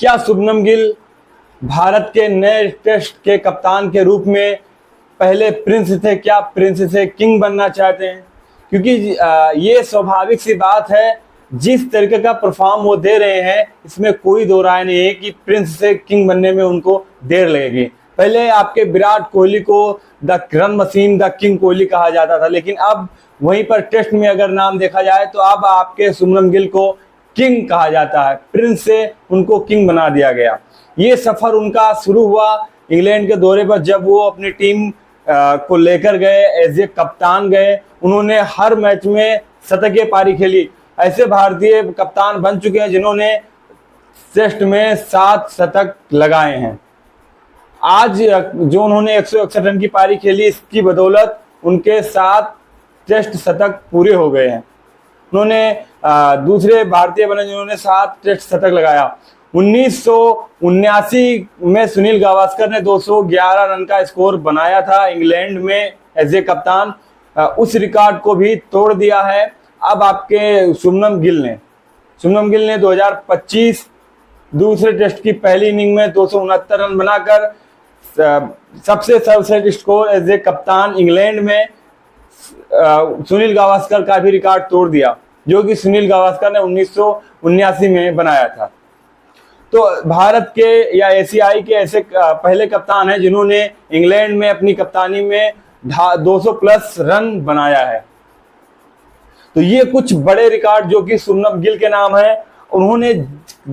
क्या शुभमन गिल भारत के नए टेस्ट के कप्तान के रूप में पहले प्रिंस थे, क्या प्रिंस से किंग बनना चाहते हैं? क्योंकि ये स्वाभाविक सी बात है, जिस तरीके का परफॉर्म वो दे रहे हैं इसमें कोई दो राय नहीं है कि प्रिंस से किंग बनने में उनको देर लगेगी। पहले आपके विराट कोहली को the run machine, the king Kohli कहा जाता था, लेकिन अब वहीं पर टेस्ट में अगर नाम देखा जाए तो अब आपके शुभमन गिल को किंग कहा जाता है। प्रिंस से उनको किंग बना दिया गया। ये सफर उनका शुरू हुआ इंग्लैंड के दौरे पर, जब वो अपनी टीम को लेकर गए, एज ए कप्तान गए। उन्होंने हर मैच में शतकीय पारी खेली। ऐसे भारतीय कप्तान बन चुके हैं जिन्होंने टेस्ट में 7 शतक लगाए हैं। आज जो उन्होंने 161 रन की पारी खेली, इसकी बदौलत उनके 7 टेस्ट शतक पूरे हो गए हैं। उन्होंने दूसरे भारतीय बने जिन्होंने 7 टेस्ट शतक लगाया। 1979 में सुनील गावस्कर ने 211 रन का स्कोर बनाया था इंग्लैंड में एज ए कप्तान। उस रिकॉर्ड को भी तोड़ दिया है अब आपके शुभमन गिल ने 2025 दूसरे टेस्ट की पहली इनिंग में 269 रन बनाकर सबसे सर्वश्रेष्ठ स्कोर एज ए कप्तान इंग्लैंड में सुनील गावस्कर का भी रिकॉर्ड तोड़ दिया, जो कि सुनील गावस्कर ने 1979 में बनाया था। तो भारत के या एशियाई के ऐसे पहले कप्तान हैं जिन्होंने इंग्लैंड में अपनी कप्तानी में 200 प्लस रन बनाया है। तो ये कुछ बड़े रिकॉर्ड जो कि शुभमन गिल के नाम है। उन्होंने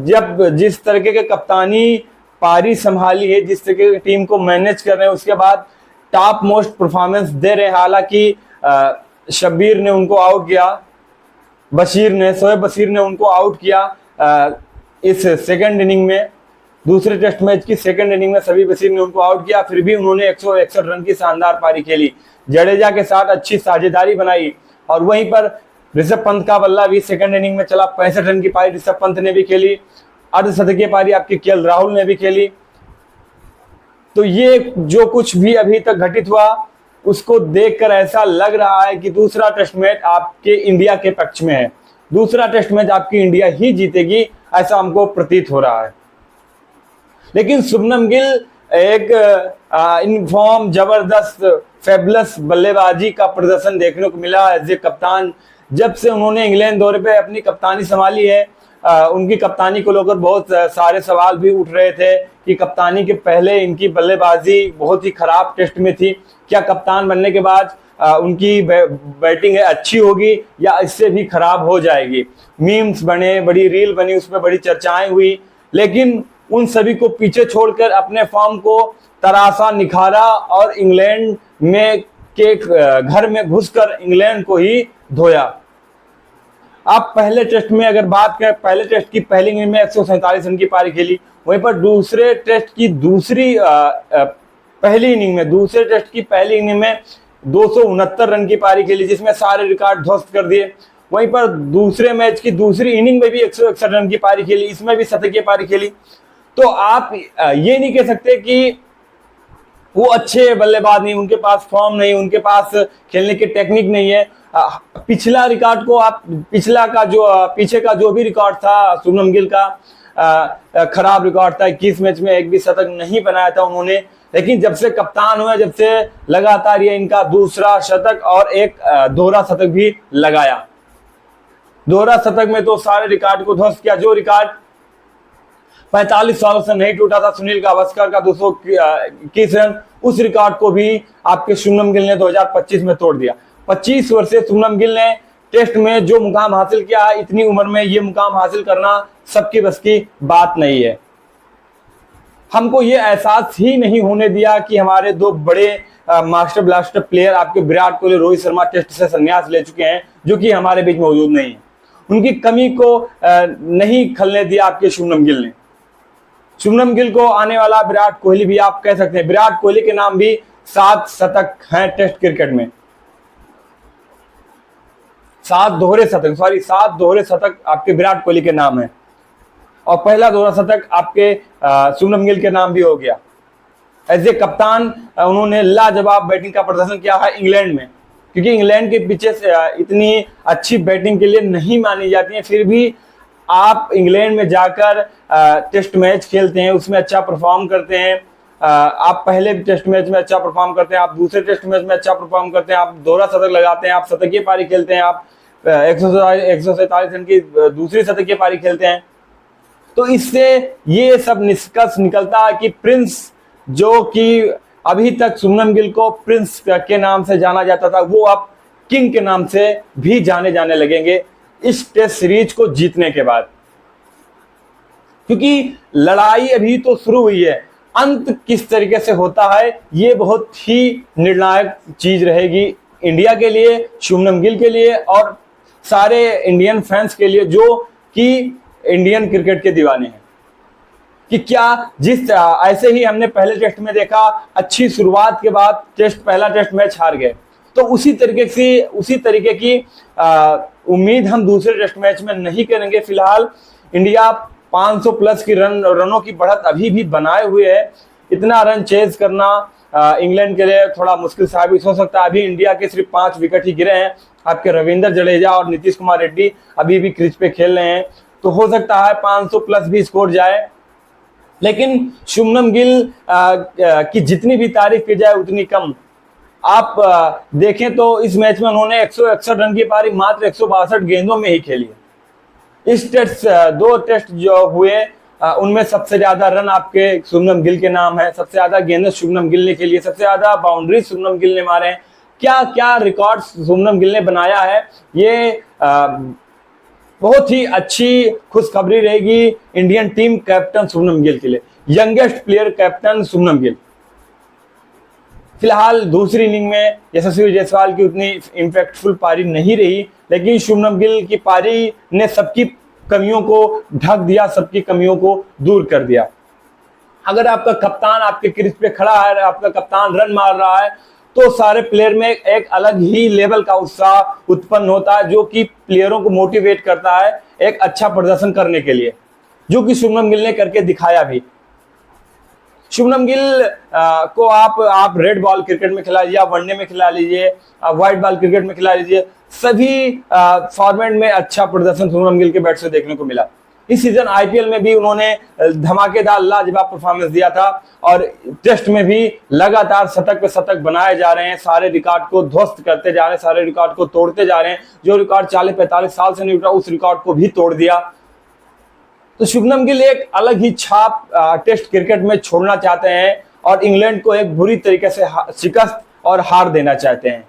जब जिस तरीके के कप्तानी पारी संभाली है, जिस तरीके की टीम को मैनेज कर रहे हैं, उसके बाद टॉप मोस्ट परफॉर्मेंस दे रहे हैं। हालांकि शब्बीर ने उनको आउट किया, शोएब बशीर ने उनको आउट किया इस सेकंड इनिंग में, दूसरे टेस्ट मैच की सेकंड इनिंग में शब्बीर बशीर ने उनको आउट किया। फिर भी उन्होंने 161 रन की शानदार पारी खेली, जडेजा के साथ अच्छी साझेदारी बनाई। और वहीं पर ऋषभ पंत का बल्ला भी सेकंड इनिंग में चला, 65 रन की पारी ऋषभ पंत ने भी खेली। अर्धशतकीय पारी आपके केएल राहुल ने भी खेली। तो ये जो कुछ भी अभी तक घटित हुआ उसको देखकर ऐसा लग रहा है कि दूसरा टेस्ट मैच आपके इंडिया के पक्ष में है। दूसरा टेस्ट मैच आपकी इंडिया ही जीतेगी, ऐसा हमको प्रतीत हो रहा है। लेकिन शुभमन गिल एक इनफॉर्म जबरदस्त फेबुलस बल्लेबाजी का प्रदर्शन देखने को मिला एज ए कप्तान। जब से उन्होंने इंग्लैंड दौरे पे अपनी कप्तानी संभाली है, उनकी कप्तानी को लेकर बहुत सारे सवाल भी उठ रहे थे कि कप्तानी के पहले इनकी बल्लेबाजी बहुत ही खराब टेस्ट में थी, क्या कप्तान बनने के बाद उनकी बैटिंग अच्छी होगी या इससे भी खराब हो जाएगी। मीम्स बने, बड़ी रील बनी, उसमें बड़ी चर्चाएं हुई, लेकिन उन सभी को पीछे छोड़कर अपने फॉर्म को तराशा, निखारा और इंग्लैंड में के घर में घुसकर इंग्लैंड को ही धोया। आप पहले टेस्ट में अगर बात करें, पहले टेस्ट की पहली इनिंग में 147 रन की पारी खेली, वहीं पर दूसरे टेस्ट की पहली इनिंग में 269 रन की पारी खेली, जिसमें सारे रिकॉर्ड ध्वस्त कर दिए। वहीं पर दूसरे मैच की दूसरी इनिंग में भी 161 रन की पारी खेली, इसमें भी शतकीय पारी खेली। तो आप ये नहीं कह सकते कि वो अच्छे बल्लेबाज नहीं, उनके पास फॉर्म नहीं, उनके पास खेलने की टेक्निक नहीं है। पिछला रिकॉर्ड को आप पीछे का जो भी रिकॉर्ड था शुभमन गिल का खराब रिकॉर्ड था, 21 मैच में एक भी शतक नहीं बनाया था उन्होंने। लेकिन जब से कप्तान हुए, जब से लगातार ये इनका दूसरा शतक और एक दोहरा शतक भी लगाया। दोहरा शतक में तो सारे रिकॉर्ड को ध्वस्त किया। जो रिकॉर्ड 45 सालों से नहीं टूटा था, सुनील गावस्कर का 221 रन, उस रिकॉर्ड को भी आपके शुभमन गिल ने 2025 में तोड़ दिया। 25 वर्षीय शुभमन गिल ने टेस्ट में जो मुकाम हासिल किया है, इतनी उम्र में ये मुकाम हासिल करना सबकी बस की बात नहीं है। हमको ये एहसास ही नहीं होने दिया कि हमारे दो बड़े मास्टर ब्लास्टर प्लेयर आपके विराट कोहली, रोहित शर्मा टेस्ट से संन्यास ले चुके हैं, जो कि हमारे बीच मौजूद नहीं है। उनकी कमी को नहीं खलने दिया आपके शुभमन गिल ने। शुभमन गिल को आने वाला विराट कोहली भी आप कह सकते हैं। विराट कोहली के नाम भी 7 शतक हैं टेस्ट क्रिकेट में, 7 दोहरे शतक आपके विराट कोहली के नाम है। और पहला दोहरा शतक आपके शुभमन गिल के नाम भी हो गया। एज ए कप्तान उन्होंने लाजवाब बैटिंग का प्रदर्शन किया है इंग्लैंड में, क्योंकि इंग्लैंड के पिचेस इतनी अच्छी बैटिंग के लिए नहीं मानी जाती है। फिर भी आप इंग्लैंड में जाकर टेस्ट मैच खेलते हैं, उसमें अच्छा परफॉर्म करते हैं, आप पहले टेस्ट मैच में अच्छा परफॉर्म करते हैं, आप दूसरे टेस्ट मैच में अच्छा परफॉर्म करते हैं, आप दोहरा शतक लगाते हैं, आप शतकीय पारी खेलते हैं, आप 147 रन की दूसरी शतकीय पारी खेलते हैं, तो इससे ये सब निष्कर्ष निकलता है कि प्रिंस, जो कि अभी तक शुभमन गिल को प्रिंस के नाम से जाना जाता था, वो अब किंग के नाम से भी जाने जाने लगेंगे इस टेस्ट सीरीज को जीतने के बाद। क्योंकि लड़ाई अभी तो शुरू हुई है, अंत किस तरीके से होता है ये बहुत ही निर्णायक चीज रहेगी इंडिया के लिए, शुभमन गिल के लिए और सारे इंडियन फैंस के लिए जो कि इंडियन क्रिकेट के दीवाने हैं। कि क्या जिस ऐसे ही हमने पहले टेस्ट में देखा, अच्छी शुरुआत के बाद पहला टेस्ट मैच हार गए, तो उसी तरीके की उम्मीद हम दूसरे टेस्ट मैच में नहीं करेंगे। फिलहाल इंडिया 500 प्लस की रनों की बढ़त अभी भी बनाए हुए है। इतना रन चेज करना इंग्लैंड के लिए थोड़ा मुश्किल साबित हो सकता है। अभी इंडिया के सिर्फ 5 विकेट ही गिरे हैं। आपके रविंद्र जडेजा और नीतीश कुमार रेड्डी अभी भी क्रीज पे खेल रहे हैं, तो हो सकता है 500 प्लस भी स्कोर जाए। लेकिन शुभमन गिल की जितनी भी तारीफ की जाए उतनी कम। आप देखें तो इस मैच में उन्होंने 161 रन की पारी मात्र 162 गेंदों में ही खेली है। इस टेस्ट 2 टेस्ट जो हुए उनमें सबसे ज्यादा रन आपके शुभमन गिल के नाम है, सबसे ज्यादा गेंदें शुभमन गिल ने खेली है, सबसे ज्यादा बाउंड्री शुभमन गिल ने मारे हैं। क्या क्या रिकॉर्ड शुभमन गिल ने बनाया है, ये बहुत ही अच्छी खुशखबरी रहेगी Indian team captain Shubman Gill के लिए। Youngest player captain Shubman Gill. फिलहाल दूसरी इनिंग में यशस्वी जायसवाल की उतनी इंपैक्टफुल पारी नहीं रही, लेकिन शुभमन गिल की पारी ने सबकी कमियों को ढक दिया, सबकी कमियों को दूर कर दिया। अगर आपका कप्तान आपके क्रीज पे खड़ा है, आपका कप्तान रन मार रहा है, तो सारे प्लेयर में एक अलग ही लेवल का उत्साह उत्पन्न होता है, जो कि प्लेयरों को मोटिवेट करता है एक अच्छा प्रदर्शन करने के लिए, जो कि शुभमन गिल ने करके दिखाया भी। शुभमन गिल को आप रेड बॉल क्रिकेट में खिला लीजिए, वनडे में खिला लीजिए, व्हाइट बॉल क्रिकेट में खिला लीजिए, सभी फॉर्मेट में अच्छा प्रदर्शन शुभमन गिल के बैट से देखने को मिला। इस सीजन आईपीएल में भी उन्होंने धमाकेदार लाजवाब परफॉर्मेंस दिया था और टेस्ट में भी लगातार शतक पे शतक बनाए जा रहे हैं, सारे रिकॉर्ड को ध्वस्त करते जा रहे हैं, सारे रिकॉर्ड को तोड़ते जा रहे हैं। जो रिकॉर्ड 40-45 साल से नहीं उठा, उस रिकॉर्ड को भी तोड़ दिया। तो शुभमन गिल एक अलग ही छाप टेस्ट क्रिकेट में छोड़ना चाहते हैं और इंग्लैंड को एक बुरी तरीके से शिकस्त और हार देना चाहते हैं।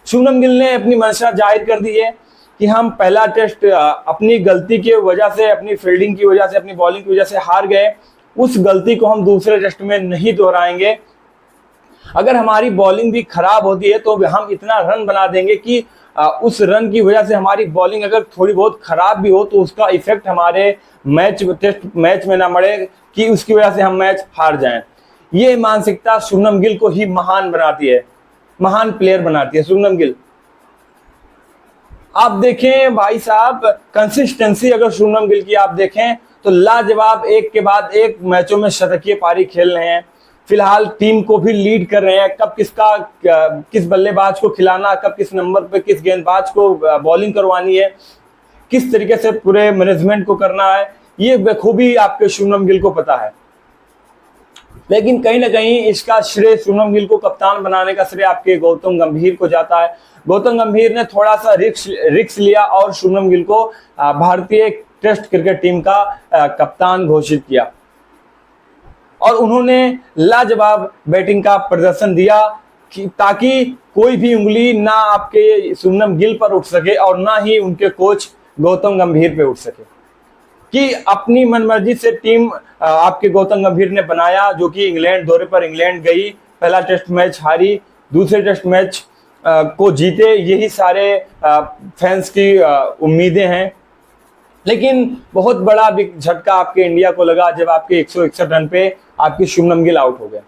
शुभमन गिल ने अपनी मंशा जाहिर कर दी है कि हम पहला टेस्ट अपनी गलती की वजह से, अपनी फील्डिंग की वजह से, अपनी बॉलिंग की वजह से हार गए, उस गलती को हम दूसरे टेस्ट में नहीं दोहराएंगे। अगर हमारी बॉलिंग भी खराब होती है तो हम इतना रन बना देंगे कि उस रन की वजह से हमारी बॉलिंग अगर थोड़ी बहुत खराब भी हो तो उसका इफेक्ट हमारे टेस्ट मैच में ना पड़े कि उसकी वजह से हम मैच हार जाएं। ये मानसिकता शुभमन गिल को ही महान बनाती है, महान प्लेयर बनाती है शुभमन गिल। आप देखें भाई साहब, कंसिस्टेंसी अगर शुभमन गिल की आप देखें तो लाजवाब, एक के बाद एक मैचों में शतकीय पारी खेल रहे हैं। फिलहाल टीम को भी लीड कर रहे हैं, कब किस बल्लेबाज को खिलाना, कब किस नंबर पे किस गेंदबाज को बॉलिंग करवानी है, किस तरीके से पूरे मैनेजमेंट को करना है, ये बखूबी आपके शुभमन गिल को पता है। लेकिन कहीं ना कहीं इसका श्रेय शुभमन गिल को कप्तान बनाने का श्रेय आपके गौतम गंभीर को जाता है। गौतम गंभीर ने थोड़ा सा रिस्क लिया और शुभमन गिल को भारतीय टेस्ट क्रिकेट टीम का कप्तान घोषित किया और उन्होंने लाजवाब बैटिंग का प्रदर्शन दिया ताकि कोई भी उंगली ना आपके शुभमन गिल पर उठ सके और ना ही उनके कोच गौतम गंभीर पे उठ सके, कि अपनी मनमर्जी से टीम आपके गौतम गंभीर ने बनाया, जो कि इंग्लैंड दौरे पर इंग्लैंड गई, पहला टेस्ट मैच हारी, दूसरे टेस्ट मैच को जीते। यही सारे फैंस की उम्मीदें हैं। लेकिन बहुत बड़ा झटका आपके इंडिया को लगा जब आपके 161 रन पे आपके शुभमन गिल आउट हो गए,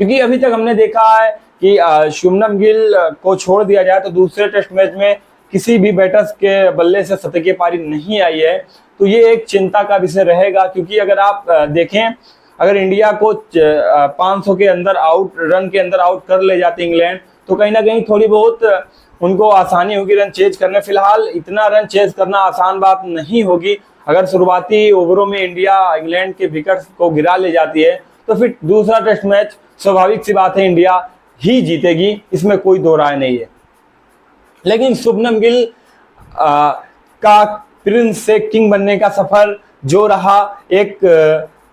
क्योंकि अभी तक हमने देखा है कि शुभमन गिल को छोड़ दिया जाए तो दूसरे टेस्ट मैच में किसी भी बैटर्स के बल्ले से शतकीय पारी नहीं आई है। तो ये एक चिंता का विषय रहेगा, क्योंकि अगर आप देखें, अगर इंडिया को 500 के अंदर रन के अंदर आउट कर ले जाते इंग्लैंड, तो कहीं ना कहीं थोड़ी बहुत उनको आसानी होगी रन चेज करने। फिलहाल इतना रन चेज करना आसान बात नहीं होगी। अगर शुरुआती ओवरों में इंडिया इंग्लैंड के विकेट्स को गिरा ले जाती है तो फिर दूसरा टेस्ट मैच स्वाभाविक सी बात है इंडिया ही जीतेगी, इसमें कोई दो राय नहीं है। लेकिन शुभमन गिल का प्रिंस से किंग बनने का सफर जो रहा एक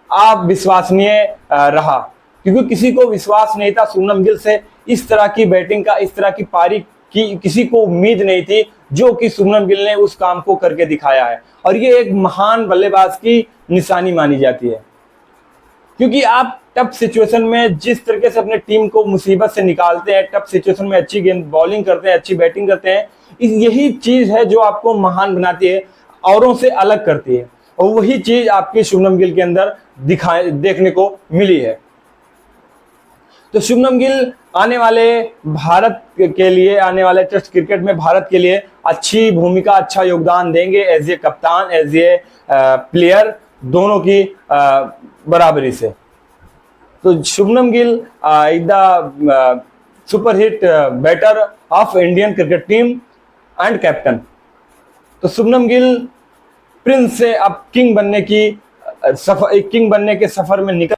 अविश्वसनीय रहा, क्योंकि किसी को विश्वास नहीं था शुभमन गिल से इस तरह की बैटिंग का, इस तरह की पारी की किसी को उम्मीद नहीं थी जो कि शुभमन गिल ने उस काम को करके दिखाया है। और ये एक महान बल्लेबाज की निशानी मानी जाती है, क्योंकि आप टफ सिचुएशन में जिस तरीके से अपने टीम को मुसीबत से निकालते हैं, टफ सिचुएशन में अच्छी गेंद बॉलिंग करते हैं, अच्छी बैटिंग करते हैं, यही चीज है जो आपको महान बनाती है, औरों से अलग करती है। और वही चीज आपकी शुभमन गिल के अंदर देखने को मिली है। तो शुभमन गिल आने वाले भारत के लिए, आने वाले टेस्ट क्रिकेट में भारत के लिए अच्छी भूमिका, अच्छा योगदान देंगे एज ए कप्तान, एज ए प्लेयर, दोनों की बराबरी से। तो Shubman Gill is the super hit batter of Indian cricket team and captain. तो शुभमन गिल प्रिंस से अब किंग बनने के सफर में निकल